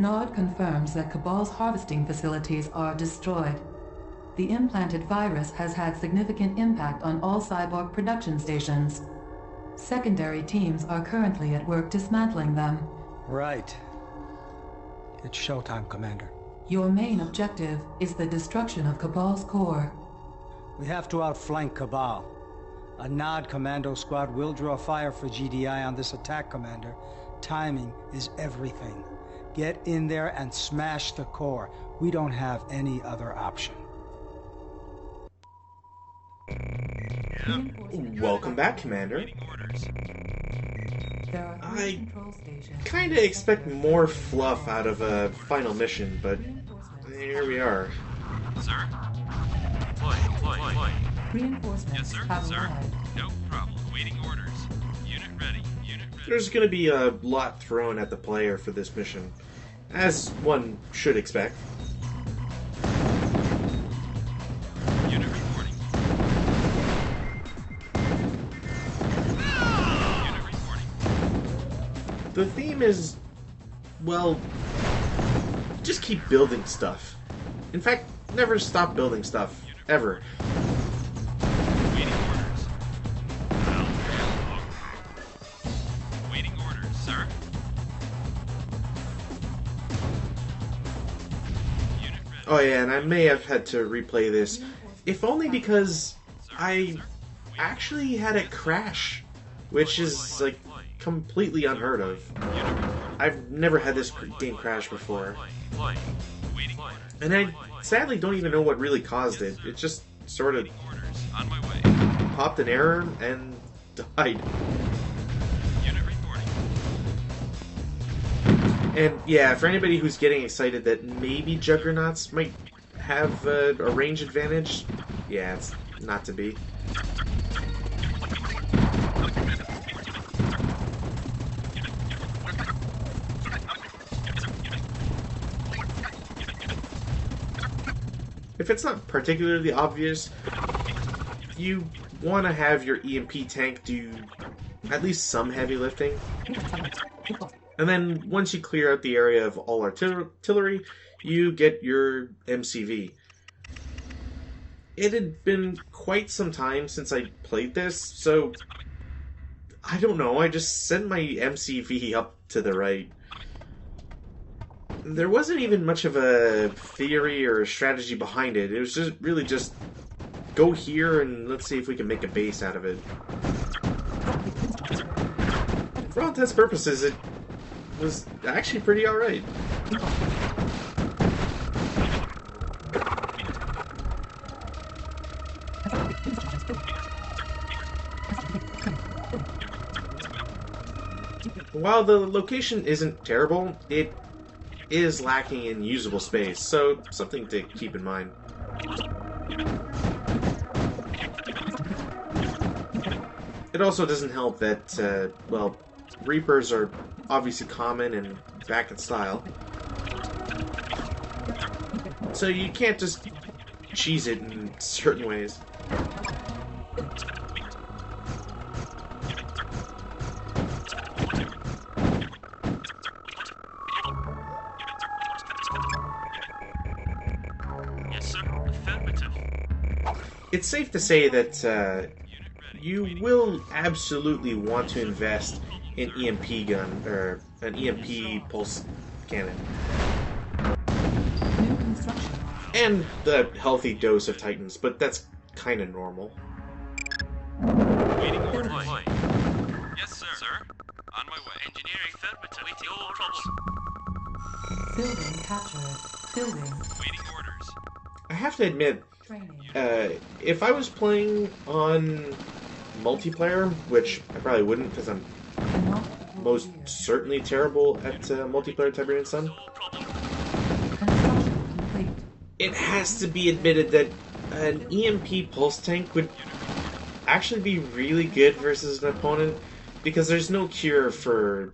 Nod confirms that Cabal's harvesting facilities are destroyed. The implanted virus has had significant impact on all cyborg production stations. Secondary teams are currently at work dismantling them. Right. It's showtime, Commander. Your main objective is the destruction of Cabal's core. We have to outflank Cabal. A Nod commando squad will draw fire for GDI on this attack, Commander. Timing is everything. Get in there and smash the core. We don't have any other option. Welcome back, Commander. I kind of expect more fluff out of a final mission, but here we are. Sir? Deploy. Reinforcements Yes, sir. have Sir. arrived. No problem. Awaiting orders. Unit ready. Unit ready. There's going to be a lot thrown at the player for this mission, as one should expect. Unit reporting. Unit reporting. The theme is, well, just keep building stuff. In fact, never stop building stuff, ever. Awaiting orders. Awaiting orders, sir. Unit ready. Oh yeah, and I may have had to replay this, if only because I actually had it crash, which is, like, completely unheard of. Unit reporting. I've never had this game crash before. Deploy. Awaiting orders. And I sadly don't even know what really caused it. It just sort of Orders. On my way. popped an error and died. Unit reporting. And yeah, for anybody who's getting excited that maybe Juggernauts might have a range advantage, yeah, it's not to be. If it's not particularly obvious, you want to have your EMP tank do at least some heavy lifting. And then once you clear out the area of all artillery, you get your MCV. It had been quite some time since I played this, so I don't know, I just sent my MCV up to the right. There wasn't even much of a theory or a strategy behind it. It was just really just go here and let's see if we can make a base out of it. For all intents and purposes, it was actually pretty alright. While the location isn't terrible, it is lacking in usable space, so something to keep in mind. It also doesn't help that, well, Reapers are obviously common and back in style. So you can't just cheese it in certain ways. It's safe to say that you will absolutely want to invest in EMP gun, or an EMP pulse cannon. New construction. And the healthy dose of Titans, but that's kind of normal. Waiting order. Yes, sir. Sir? On my way. Engineering affirmative. Waiting all troubles. Building captured. Building. Waiting orders. I have to admit, Training. if I was playing on multiplayer, which I probably wouldn't because I'm most certainly terrible at multiplayer Tiberian Sun, Construction complete. it has to be admitted that an EMP pulse tank would actually be really good versus an opponent, because there's no cure for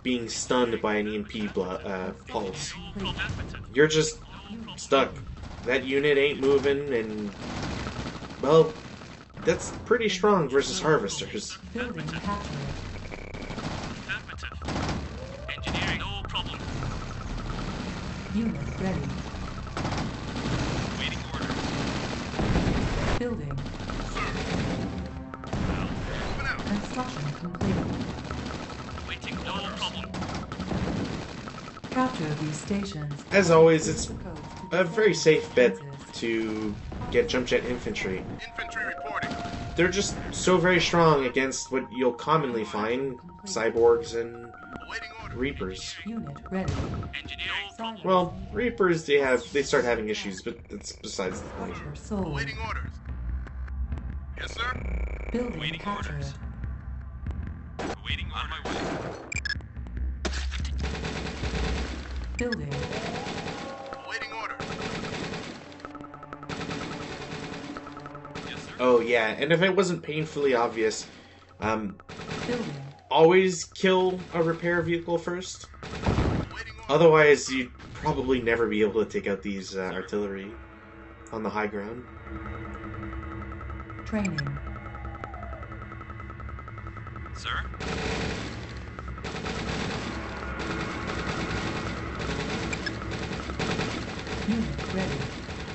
being stunned by an EMP pulse. You're just stuck. That unit ain't moving, and, well, that's pretty strong versus harvesters. Building captured. Affirmative. Engineering, no problem. Unit ready. Waiting orders. Building. Construction complete. Waiting, no problem. Capture these stations. As always, it's a very safe bet to get jump jet infantry. Infantry reporting. They're just so very strong against what you'll commonly find cyborgs and Awaiting orders. reapers. Unit ready. Engineering. Well, reapers they start having issues, but that's besides the point. Structure sold. Awaiting orders. Yes, sir. Building Waiting captured. orders. Waiting on my way. Building. Awaiting orders. Yes, sir. Oh yeah, and if it wasn't painfully obvious, Building. always kill a repair vehicle first. Awaiting orders. Otherwise, you'd probably never be able to take out these artillery on the high ground. Training. Sir? Unit ready.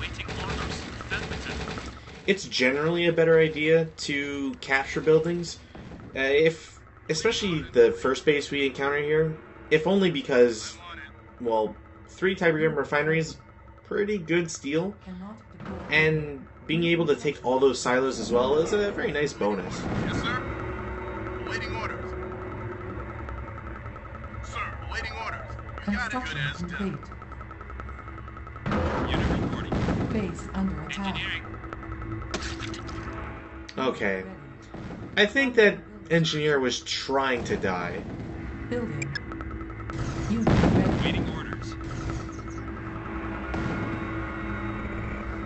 Waiting orders. Affirmative. It's generally a better idea to capture buildings, especially the first base we encounter here, if only because, well, 3 Tiberium refineries, pretty good steel, Cannot deploy. and being able to take all those silos as well is a very nice bonus. Yes, sir. Awaiting orders. Sir, awaiting orders. You got it, good Construction as complete. done. Unit reporting. Base under attack. Engineering. Okay, Ready. I think that engineer was trying to die. Building. Unit ready. Waiting orders.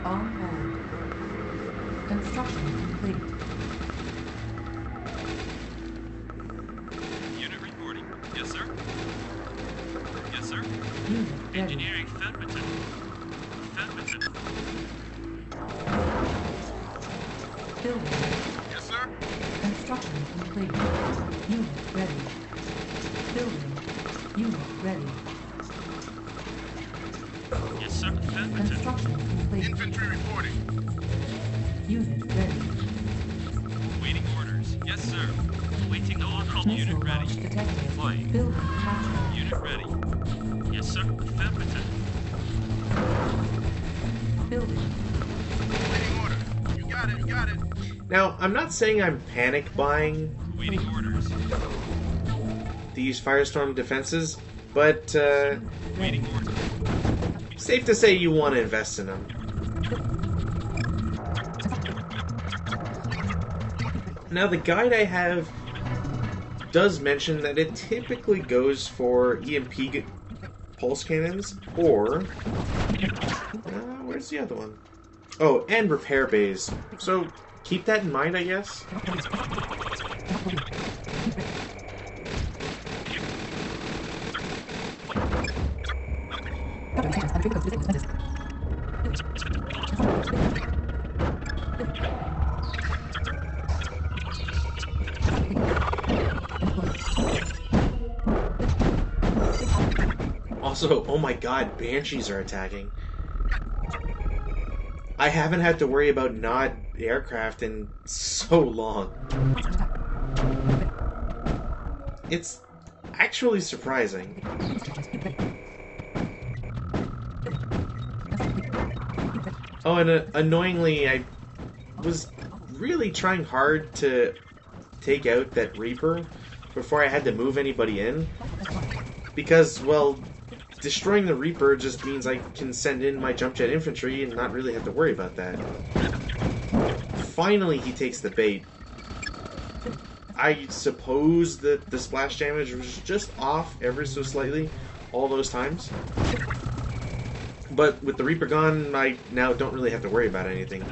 On hold. Construction complete. Unit reporting. Yes, sir. Yes, sir. Unit ready. Engineering. Affirmative. Affirmative. Building. Yes, sir. Construction complete. Unit ready. Building. Unit ready. Yes, sir. Affirmative. Construction complete. Infantry reporting. Unit ready. Waiting orders. Yes, sir. Waiting no problem. Missile Unit ready. launch detected. Flying. Building captured. Unit ready. Yes, sir. Affirmative. Building. Awaiting orders. You got it, you got it. Now, I'm not saying I'm panic buying Waiting orders. these Firestorm defenses, but Waiting orders. safe to say you want to invest in them. Now, the guide I have does mention that it typically goes for EMP pulse cannons, or... where's the other one? Oh, and repair bays. So, keep that in mind, I guess. Also, oh my god, Banshees are attacking. I haven't had to worry about Nod aircraft in so long. It's actually surprising. Oh, and annoyingly, I was really trying hard to take out that Reaper before I had to move anybody in. Because, well, destroying the Reaper just means I can send in my jump jet infantry and not really have to worry about that. Finally, he takes the bait. I suppose that the splash damage was just off ever so slightly all those times. But with the Reaper gone, I now don't really have to worry about anything.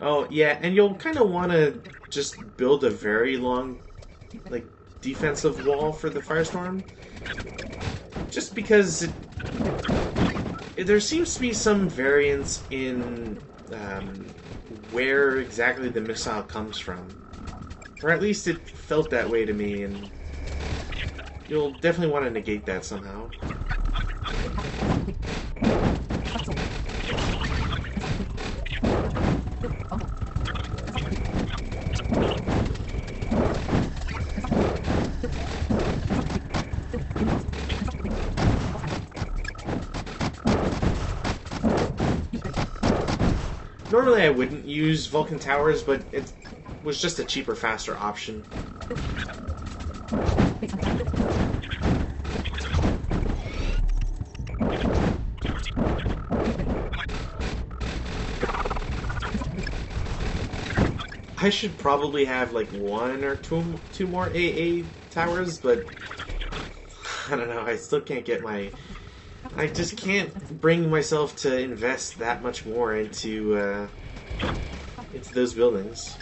Oh, yeah, and you'll kind of want to just build a very long, like, defensive wall for the Firestorm. Just because it's there seems to be some variance in where exactly the missile comes from. Or at least it felt that way to me, and you'll definitely want to negate that somehow. Normally I wouldn't use Vulcan Towers, but it was just a cheaper, faster option. I should probably have like one or two more AA towers, but I don't know, I still can't get my... I just can't bring myself to invest that much more into those buildings.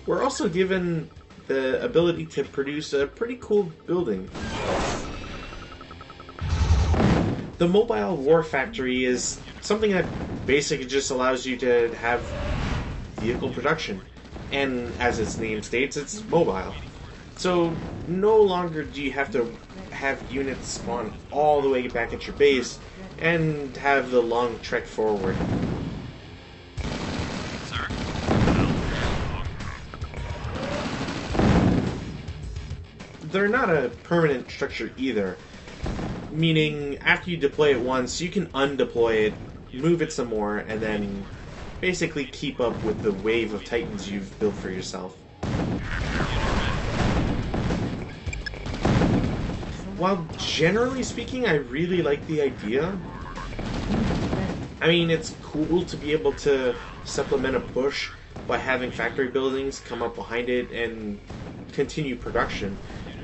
We're also given the ability to produce a pretty cool building. The Mobile War Factory is something that basically just allows you to have vehicle production. And as its name states, it's mobile. So no longer do you have to have units spawn all the way back at your base and have the long trek forward. Sir? They're not a permanent structure either, meaning after you deploy it once, you can undeploy it, move it some more, and then basically keep up with the wave of Titans you've built for yourself. While generally speaking, I really like the idea. I mean, it's cool to be able to supplement a push by having factory buildings come up behind it and continue production.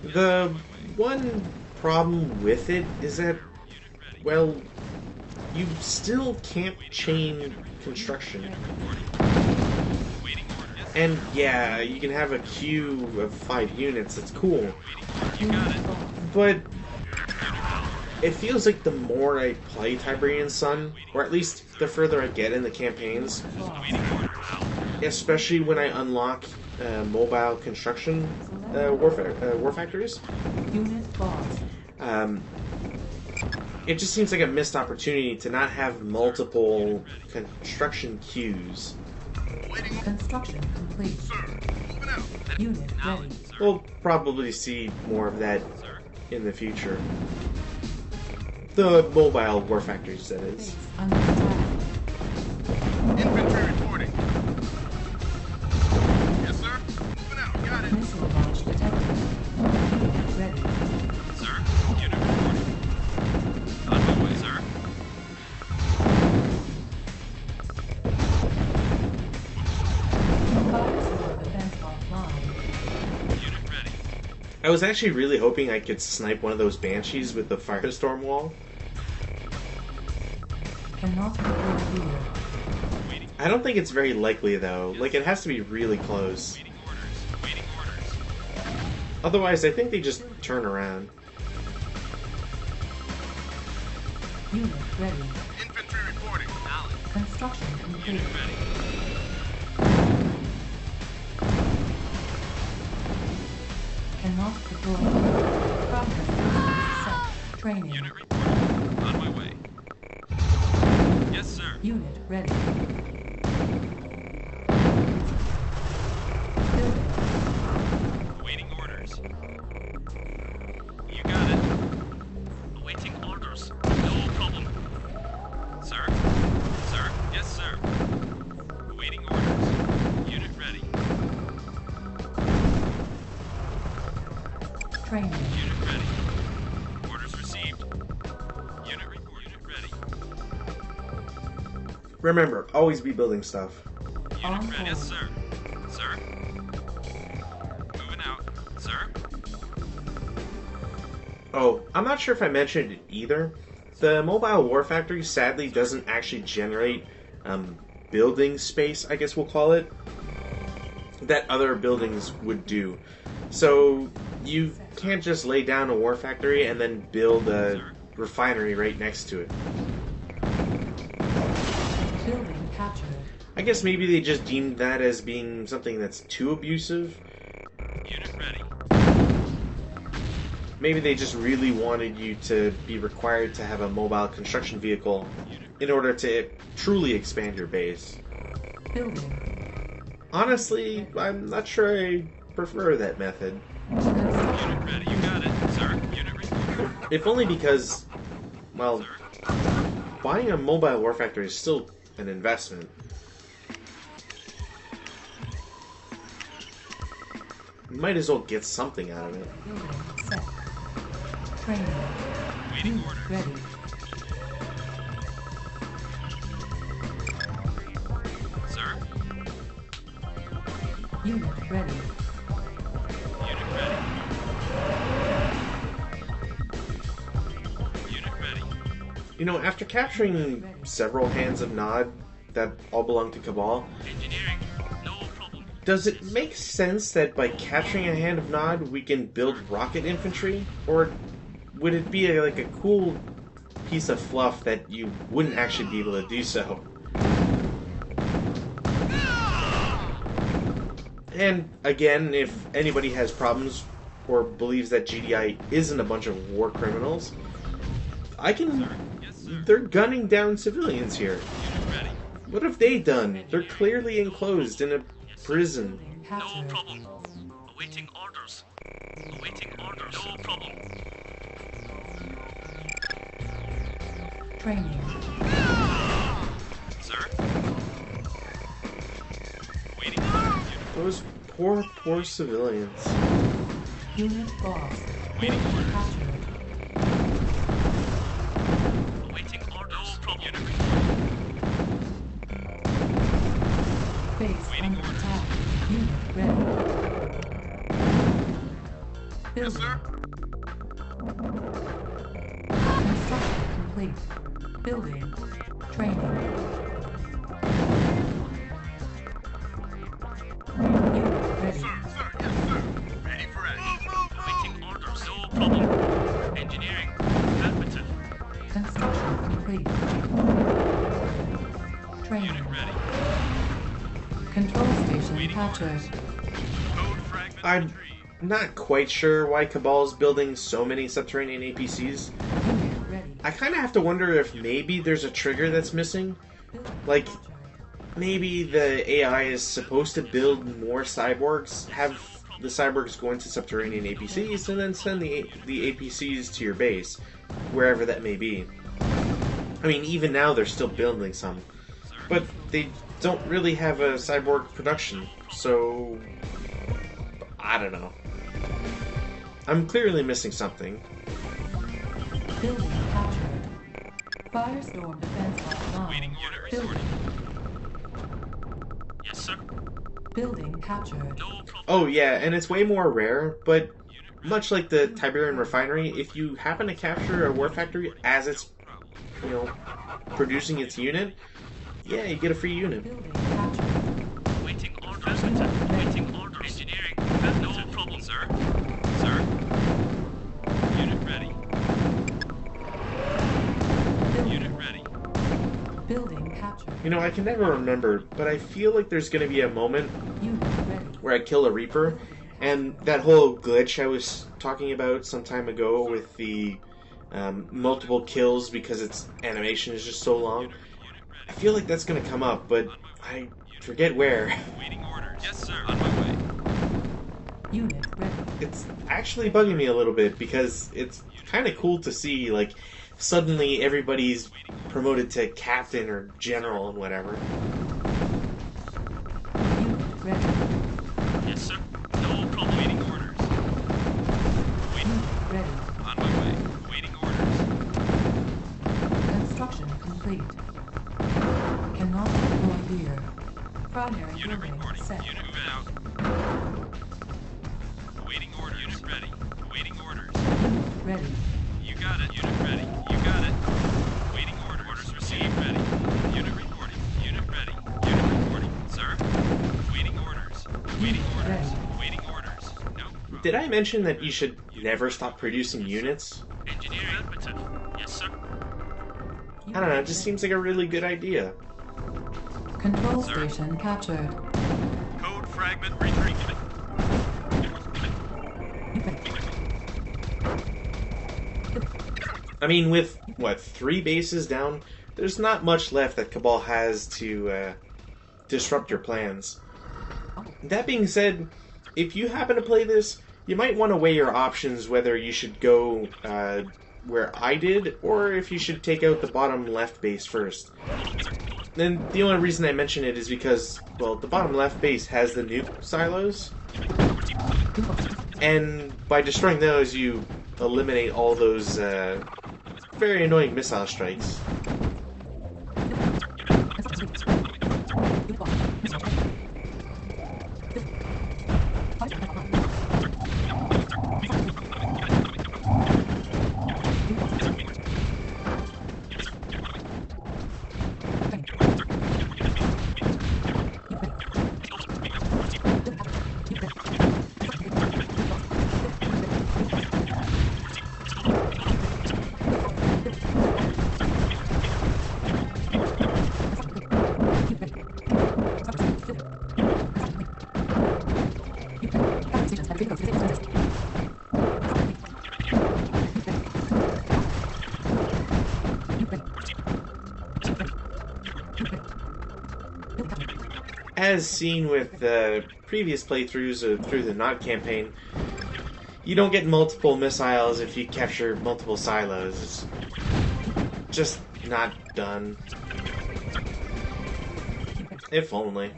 The one problem with it is that, well, you still can't chain construction. And yeah, you can have a queue of 5 units, it's cool. But it feels like the more I play Tiberian Sun, or at least the further I get in the campaigns, especially when I unlock mobile construction war factories, it just seems like a missed opportunity to not have multiple construction queues. Construction complete. Unit ready. We'll probably see more of that in the future. The mobile war factories, that is. Base under attack. Infantry reporting. Yes, sir. Moving out. Got it. Missile launch detected. Unit ready. Sir? Unit reporting. On my way, sir. Firestorm event offline. Unit ready. I was actually really hoping I could snipe one of those Banshees with the Firestorm wall. Cannot deploy here. Waiting, I don't think it's very likely, though. Like, it has to be really close. waiting orders. Waiting orders. Otherwise, I think they just turn around. Unit ready. Infantry reporting. Alan. Construction complete. Unit ready. Cannot deploy. Progress. Set. Training. Unit reporting. On my way. Yes, sir. Unit ready. Building. Awaiting orders. You got it. Awaiting orders. No problem. Sir? Sir? Yes, sir. Awaiting orders. Unit ready. Training. Unit ready. Orders received. Unit report. Unit ready. Remember, always be building stuff. Unit On ready. Yes, hold. sir. Sir? Moving out. Sir? Oh, I'm not sure if I mentioned it either. The Mobile War Factory sadly doesn't actually generate building space, I guess we'll call it, that other buildings would do. So you can't just lay down a war factory and then build a refinery right next to it. Building captured. I guess maybe they just deemed that as being something that's too abusive. Unit ready. Maybe they just really wanted you to be required to have a mobile construction vehicle in order to truly expand your base. Building. Honestly, I'm not sure I prefer that method. Unit ready. You got it, sir. Unit ready. If only because, well, buying a mobile war factory is still an investment. You might as well get something out of it. Building set. Training. Waiting order. Ready. Sir. Unit ready. Unit ready. Unit ready. You know, after capturing several hands of Nod that all belong to Cabal, Engineering. No problem. does it make sense that by capturing a hand of Nod we can build rocket infantry? Or would it be like a cool piece of fluff that you wouldn't actually be able to do so? And again, if anybody has problems or believes that GDI isn't a bunch of war criminals, I can... Yes, sir. They're gunning down civilians here. Unit ready. What have they done? They're clearly enclosed in a prison. Building No captured. problem. Awaiting orders. Awaiting orders. No problem. Training. Sir. Waiting. Unit. Those poor civilians. Unit lost. Waiting Building orders. captured. Awaiting orders. No problem. Unit Base Waiting under orders. attack. Unit ready. Yes, Building. sir. Construction complete. Building. Training. Unit ready. Sir, sir, yes, sir. Ready for action. Awaiting orders. No problem. Engineering. Affirmative. Construction complete. Training. Unit ready. Control station Waiting captured. Code fragment I'm retrieved. not quite sure why Cabal's building so many subterranean APCs. Unit ready. I kind of have to wonder if maybe there's a trigger that's missing. Building Like, captured. maybe the AI is supposed to build more cyborgs, have the cyborgs go into subterranean APCs, and then send the APCs to your base, wherever that may be. I mean, even now they're still building some, but they don't really have a cyborg production, so I don't know. I'm clearly missing something. Building captured. Firestorm defense offline. Waiting unit Building. resorting. Yes, sir. Building captured. No problem. Oh yeah, and it's way more rare, but much like the Tiberian refinery, if you happen to capture a war factory as it's, you know, producing its unit, yeah, you get a free unit. Building captured. Waiting orders. Waiting orders. Engineering. No problem, sir. Sir. Unit ready. Unit ready. Building captured. You know, I can never remember, but I feel like there's gonna be a moment Unit ready. where I kill a Reaper, and that whole glitch I was talking about some time ago with the multiple kills because its animation is just so long. I feel like that's gonna come up, but I forget where. Waiting orders. Yes, sir. On my way. Unit ready. It's actually bugging me a little bit because it's kind of cool to see, like, suddenly everybody's promoted to captain or general and whatever. Unit ready. Yes, sir. No problem. Waiting orders. Waiting. Unit ready. On my way. Waiting orders. Construction complete. Cannot deploy here. Primary Unit building reporting. set. Unit move out. Waiting orders. Unit ready. Waiting orders. Unit ready. You got it. Unit ready. You got it. Waiting orders. Orders received. Ready. Unit reporting. Unit ready. Unit reporting. Sir. Waiting orders. Waiting orders. Ready. Waiting orders. No. did I mention that you should never stop producing units? Engineering affirmative. Yes, sir. I don't know, it just seems like a really good idea. Control station captured. Code fragment retrieved. I mean, with, what, 3 bases down, there's not much left that Cabal has to disrupt your plans. That being said, if you happen to play this, you might want to weigh your options whether you should go where I did, or if you should take out the bottom left base first. And the only reason I mention it is because, well, the bottom left base has the nuke silos, and by destroying those, you eliminate all those very annoying missile strikes. As seen with previous playthroughs through the Nod campaign, you don't get multiple missiles if you capture multiple silos. It's just not done. If only.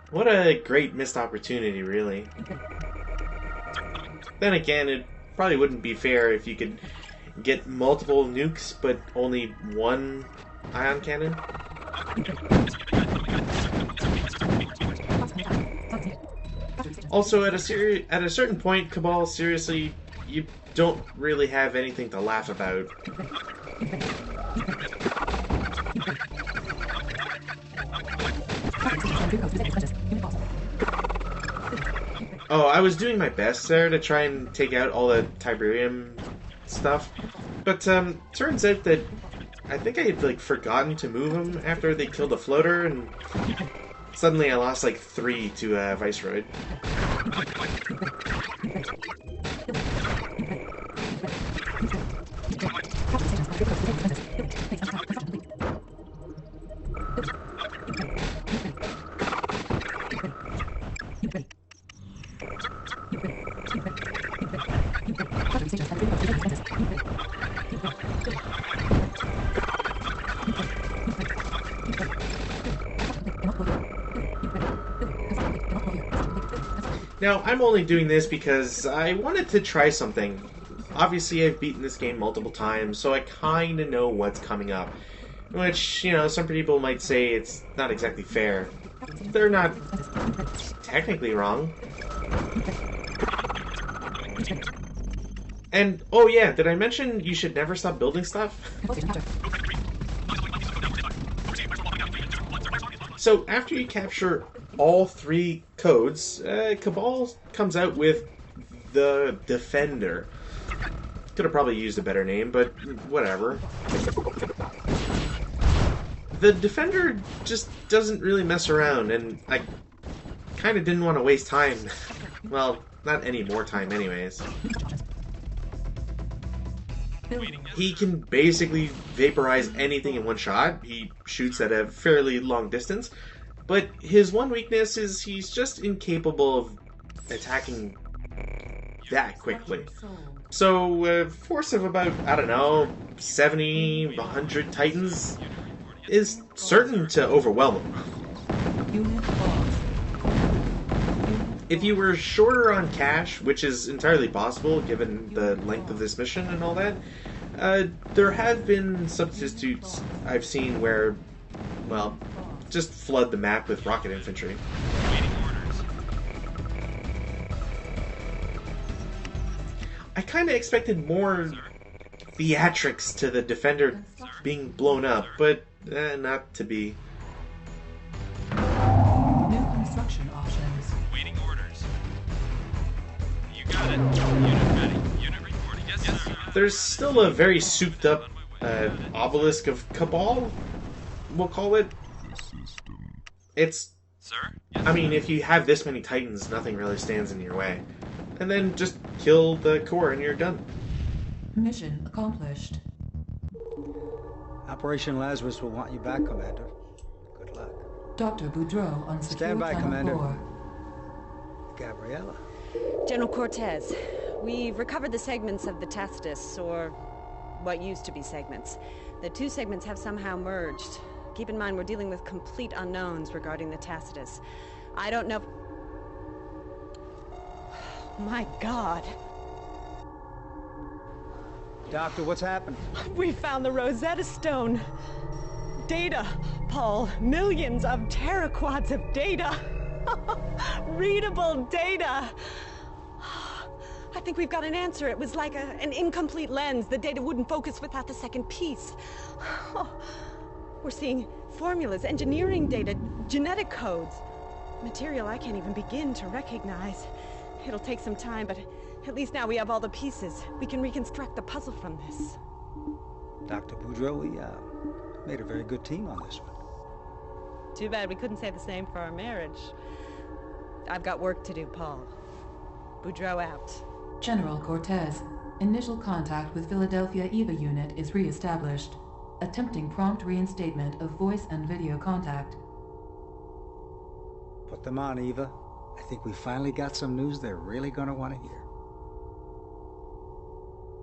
What a great missed opportunity, really. Then again, it probably wouldn't be fair if you could get multiple nukes, but only one ion cannon. Also, at a certain point, Cabal, seriously, you don't really have anything to laugh about. Oh, I was doing my best there to try and take out all the Tiberium stuff, but turns out that I think I had forgotten to move them after they killed the floater, and suddenly I lost 3 to Viceroy. Now, I'm only doing this because I wanted to try something. Obviously, I've beaten this game multiple times, so I kinda know what's coming up. Which, some people might say it's not exactly fair. They're not technically wrong. And, oh yeah, did I mention you should never stop building stuff? So, after you capture all 3 codes, Cabal comes out with the Defender. Could have probably used a better name, but whatever. The Defender just doesn't really mess around, and I kind of didn't want to waste time. Well, not any more time anyways. He can basically vaporize anything in one shot. He shoots at a fairly long distance, but his one weakness is he's just incapable of attacking that quickly. So, a force of about, I don't know, 70, 100 Titans is certain to overwhelm him. If you were shorter on cash, which is entirely possible given the length of this mission and all that, there have been substitutes I've seen where, well, just flood the map with rocket infantry. I kind of expected more theatrics to the Defender being blown up, but not to be. New construction options. Waiting orders. there's still a very souped up obelisk of Cabal, we'll call it. It's... Sir? Yes, I mean, if you have this many Titans, nothing really stands in your way. And then just kill the core and you're done. Mission accomplished. Operation Lazarus will want you back, Commander. Good luck. Dr. Boudreau on secure Stand by, channel Commander. 4. Gabriella. General Cortez, we've recovered the segments of the Tacitus, or what used to be segments. The two segments have somehow merged. Keep in mind, we're dealing with complete unknowns regarding the Tacitus. I don't know... My God. Doctor, what's happened? We found the Rosetta Stone. Data, Paul. Millions of teraquads of data. Readable data. I think we've got an answer. It was like an incomplete lens. The data wouldn't focus without the second piece. We're seeing formulas, engineering data, genetic codes. Material I can't even begin to recognize. It'll take some time, but at least now we have all the pieces. We can reconstruct the puzzle from this. Dr. Boudreau, we made a very good team on this one. Too bad we couldn't say the same for our marriage. I've got work to do, Paul. Boudreau out. General Cortez, initial contact with Philadelphia EVA unit is re-established. Attempting prompt reinstatement of voice and video contact. Put them on, Eva. I think we finally got some news they're really gonna want to hear.